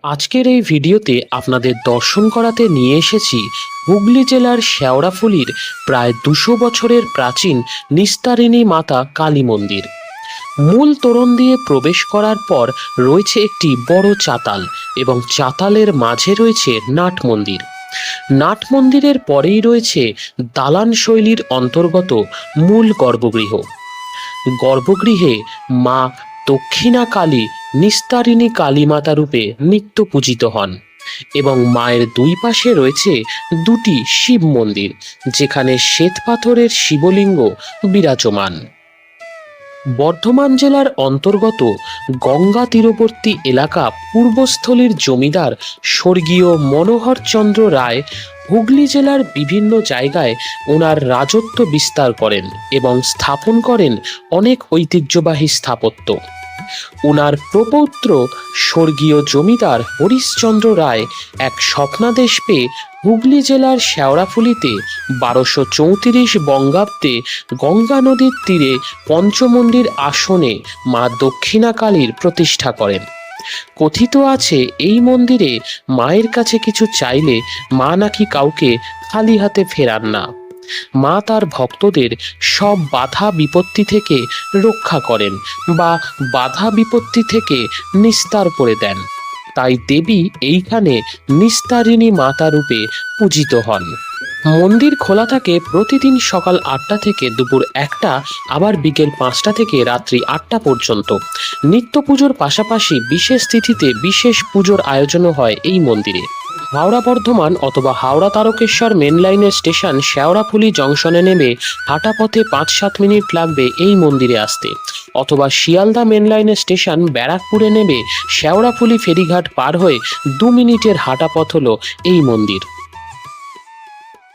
আজকের এই ভিডিওতে আপনাদের দর্শন করাতে নিয়ে এসেছি হুগলি জেলার শেওড়াফুলির প্রায় 200 বছরের প্রাচীন নিস্তারিণী মাতা কালী মন্দির। মূল তোরণ দিয়ে প্রবেশ করার পর রয়েছে একটি বড় চাতাল এবং চাতালের মাঝে রয়েছে নাট মন্দির। নাট মন্দিরের পরেই রয়েছে দালান শৈলীর অন্তর্গত মূল গর্ভগৃহ। গর্ভগৃহে মা দক্ষিণা কালী নিস্তারিণী কালীমাতা রূপে নিত্য পূজিত হন এবং মায়ের দুই পাশে রয়েছে দুটি শিব মন্দির, যেখানে শ্বেতপাথরের শিবলিঙ্গ বিরাজমান। বর্ধমান জেলার অন্তর্গত গঙ্গা তীরবর্তী এলাকা পূর্বস্থলীর জমিদার স্বর্গীয় মনোহরচন্দ্র রায় হুগলি জেলার বিভিন্ন জায়গায় ওনার রাজত্ব বিস্তার করেন এবং স্থাপন করেন অনেক ঐতিহ্যবাহী স্থাপত্য। ওনার প্রপৌত্র স্বর্গীয় জমিদার হরিশচন্দ্র রায় এক স্বপ্নাদেশ পেয়ে হুগলি জেলার শেওড়াফুলিতে 1234 বঙ্গাব্দে গঙ্গা নদীর তীরে পঞ্চমন্দির আসনে মা দক্ষিণা কালীর প্রতিষ্ঠা করেন। কথিত আছে এই মন্দিরে মায়ের কাছে কিছু চাইলে মা নাকি কাউকে খালি হাতে ফেরান না। মা তার ভক্তদের সব বাধা বিপত্তি থেকে রক্ষা করেন বা বাধা বিপত্তি থেকে নিস্তার করে দেন। তাই দেবী এইখানে নিস্তারিণী মাতা রূপে পূজিত হন। মন্দির খোলা থাকে প্রতিদিন সকাল 8টা থেকে দুপুর 1টা, আবার বিকেল 5টা থেকে রাত্রি 8টা পর্যন্ত। নিত্য পুজোর পাশাপাশি বিশেষ তিথিতে বিশেষ পুজোর আয়োজনও হয় এই মন্দিরে। হাওড়া বর্ধমান অথবা হাওড়া তারকেশ্বর মেন লাইনের স্টেশন শেওড়াফুলি জংশনে নেমে হাঁটা পথে 5-7 মিনিট লাগবে এই মন্দিরে আসতে, অথবা শিয়ালদা মেন লাইনের স্টেশন ব্যারাকপুরে নেমে শেওড়াফুলি ফেরিঘাট পার হয়ে 2 মিনিটের হাঁটা পথ হলো এই মন্দির।